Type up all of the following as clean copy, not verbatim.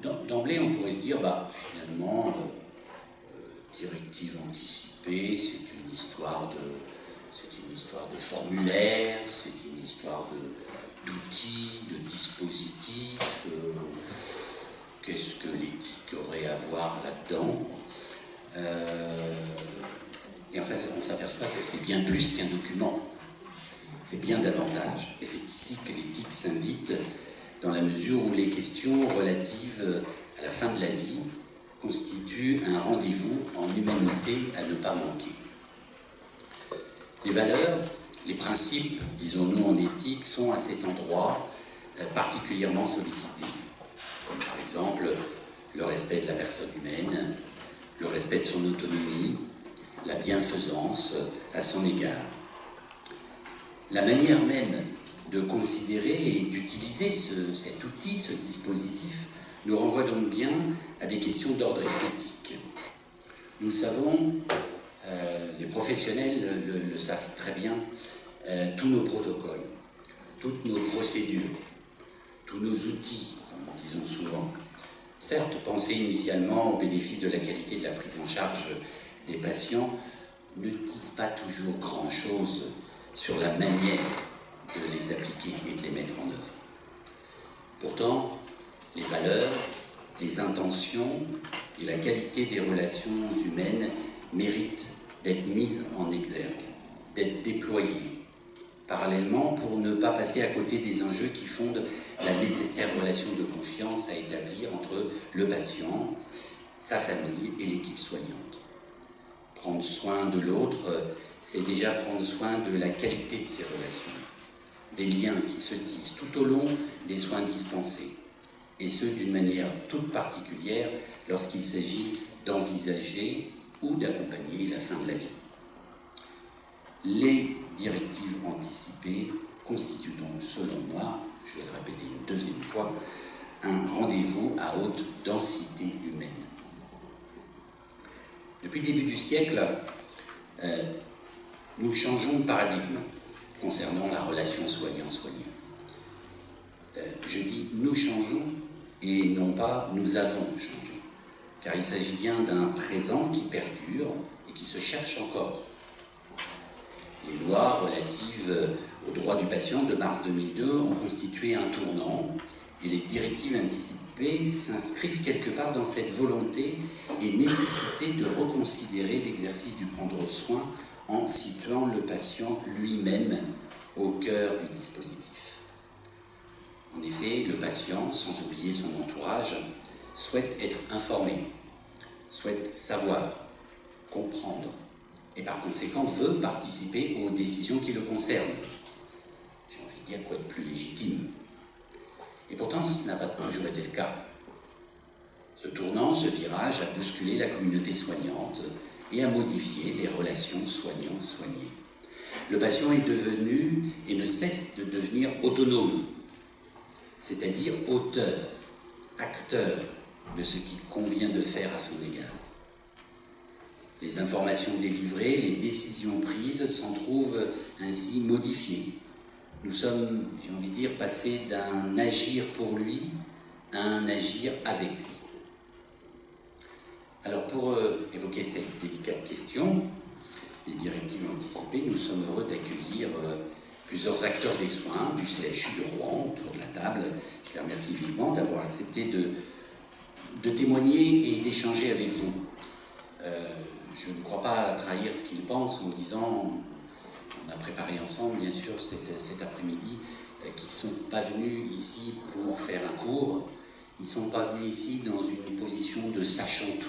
D'emblée, on pourrait se dire, finalement, directive anticipée, c'est une histoire de formulaire, c'est une histoire d'outils, de dispositifs. Qu'est-ce que l'éthique aurait à voir là-dedans? Et en fait, on s'aperçoit que c'est bien plus qu'un document. C'est bien davantage. Et c'est ici que l'éthique s'invite, dans la mesure où les questions relatives à la fin de la vie constituent un rendez-vous en humanité à ne pas manquer. Les valeurs, les principes, disons-nous en éthique, sont à cet endroit particulièrement sollicités. Comme par exemple le respect de la personne humaine, le respect de son autonomie, la bienfaisance à son égard. La manière même de considérer et d'utiliser cet outil, ce dispositif, nous renvoie donc bien à des questions d'ordre éthique. Nous savons, les professionnels le savent très bien, tous nos protocoles, toutes nos procédures, tous nos outils, comme nous disons souvent, certes pensés initialement au bénéfice de la qualité de la prise en charge des patients, ne disent pas toujours grand-chose sur la manière de les appliquer et de les mettre en œuvre. Pourtant, les valeurs, les intentions et la qualité des relations humaines méritent d'être mises en exergue, d'être déployées parallèlement pour ne pas passer à côté des enjeux qui fondent la nécessaire relation de confiance à établir entre le patient, sa famille et l'équipe soignante. Prendre soin de l'autre, c'est déjà prendre soin de la qualité de ces relations, des liens qui se tissent tout au long des soins dispensés, et ce d'une manière toute particulière lorsqu'il s'agit d'envisager ou d'accompagner la fin de la vie. Les directives anticipées constituent donc, selon moi, je vais le répéter une deuxième fois, un rendez-vous à haute densité humaine. Depuis le début du siècle, nous changeons de paradigme concernant la relation soignant-soigné. Je dis nous changeons et non pas nous avons changé, car il s'agit bien d'un présent qui perdure et qui se cherche encore. Les lois relatives aux droits du patient de mars 2002 ont constitué un tournant et les directives anticipées s'inscrivent quelque part dans cette volonté et nécessité de reconsidérer l'exercice du prendre soin en situant le patient lui-même au cœur du dispositif. En effet, le patient, sans oublier son entourage, souhaite être informé, souhaite savoir, comprendre, et par conséquent veut participer aux décisions qui le concernent. J'ai envie de dire quoi de plus légitime. Et pourtant, ce n'a pas toujours été le cas. Ce tournant, ce virage a bousculé la communauté soignante et a modifié les relations soignant-soigné. Le patient est devenu et ne cesse de devenir autonome, c'est-à-dire auteur, acteur de ce qu'il convient de faire à son égard. Les informations délivrées, les décisions prises s'en trouvent ainsi modifiées. Nous sommes, j'ai envie de dire, passés d'un agir pour lui à un agir avec lui. Alors pour évoquer cette délicate question, les directives anticipées, nous sommes heureux d'accueillir plusieurs acteurs des soins du CHU de Rouen autour de la table. Je les remercie vivement d'avoir accepté de témoigner et d'échanger avec vous. Je ne crois pas trahir ce qu'ils pensent en disant, on a préparé ensemble bien sûr cet après-midi, qu'ils ne sont pas venus ici pour faire un cours, ils ne sont pas venus ici dans une position de sachant tout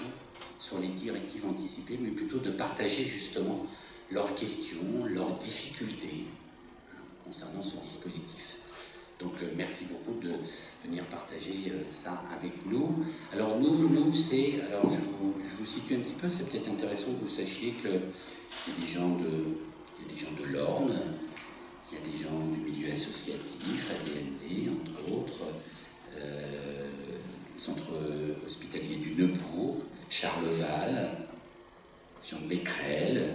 sur les directives anticipées, mais plutôt de partager justement leurs questions, leurs difficultés concernant ce dispositif. Donc merci beaucoup de venir partager ça avec nous. Alors nous c'est, alors je vous situe un petit peu, c'est peut-être intéressant que vous sachiez qu'il y a des gens de l'Orne, il y a des gens du milieu associatif, ADMD entre autres, le centre hospitalier du Neubourg, Charleval, Jean Becquerel,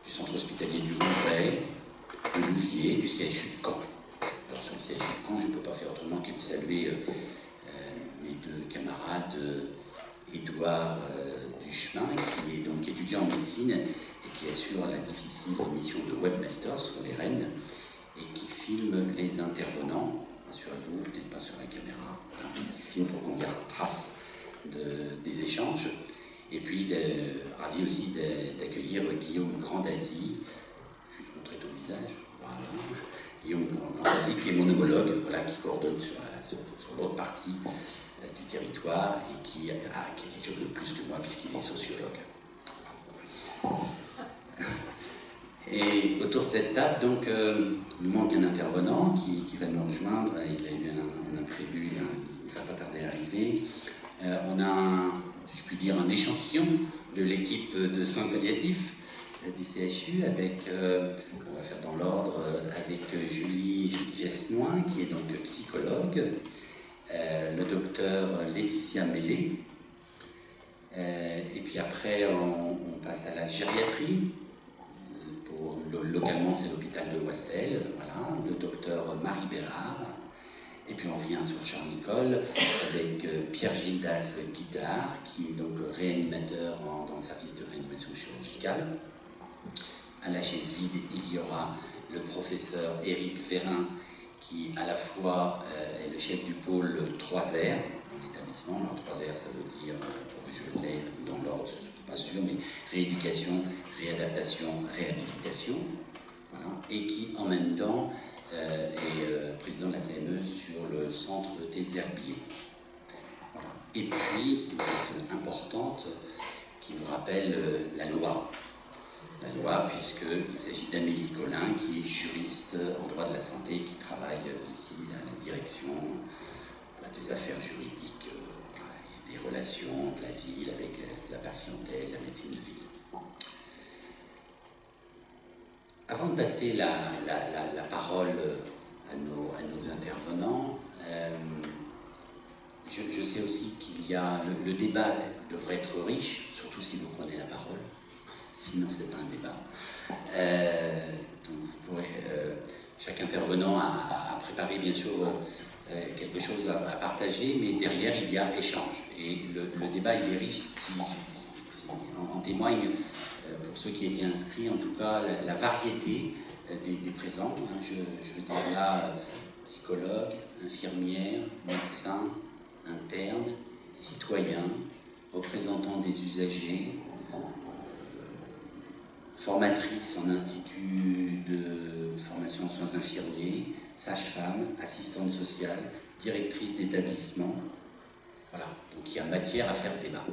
du centre hospitalier du Rouvray, de Louviers, du CHU de Caen. Alors sur le CHU de Caen, je ne peux pas faire autrement que de saluer camarade Édouard Duchemin, qui est donc étudiant en médecine et qui assure la difficile mission de webmaster sur les Rennes et qui filme les intervenants. Rassurez-vous, vous n'êtes pas sur la caméra, qui filme pour qu'on garde trace des échanges. Et puis, ravi aussi d'accueillir Guillaume Grandazzi, juste montrer ton visage, voilà. Guillaume Grandazzi, qui est mon homologue, voilà, qui coordonne sur l'autre partie du territoire et qui a quelque chose de plus que moi, puisqu'il est sociologue. Et autour de cette table, donc, nous manque un intervenant qui va nous rejoindre. Il a eu un imprévu, il ne va pas tarder à arriver. On a, si je puis dire, un échantillon de l'équipe de soins palliatifs du CHU avec, on va faire dans l'ordre, avec Julie Gesnoin, qui est donc psychologue, le docteur Laetitia Mélé, et puis après on passe à la gériatrie. Localement, c'est l'hôpital de Oissel, voilà, le docteur Marie Bérard. Et puis on revient sur Charles-Nicolle avec Pierre Gildas Guitard, qui est donc réanimateur dans le service de réanimation chirurgicale. À la chaise vide, il y aura le professeur Éric Vérin, qui à la fois est le chef du pôle 3R dans l'établissement. Alors 3R, ça veut dire, je l'ai dans l'ordre, je ne suis pas sûr, mais rééducation, réadaptation, réhabilitation, voilà, et qui en même temps est président de la CME sur le centre des herbiers. Voilà. Et puis, une question importante qui nous rappelle la loi. La loi, puisqu'il s'agit d'Amélie Collin, qui est juriste en droit de la santé et qui travaille ici à la direction des affaires juridiques, et des relations de la ville avec la patientèle, la médecine de ville. Avant de passer la parole à nos intervenants, je sais aussi qu'il y a le débat devrait être riche, surtout si vous prenez la parole, sinon c'est pas un débat. Donc vous pourrez, chaque intervenant a préparé bien sûr quelque chose à partager, mais derrière il y a échange. Et le débat il est riche, en témoigne pour ceux qui étaient inscrits, en tout cas, la variété des présents. Je veux dire là, psychologues, infirmières, médecins, internes, citoyens, représentants des usagers, formatrices en institut de formation en soins infirmiers, sages-femmes, assistantes sociales, directrices d'établissement. Voilà, donc il y a matière à faire débat.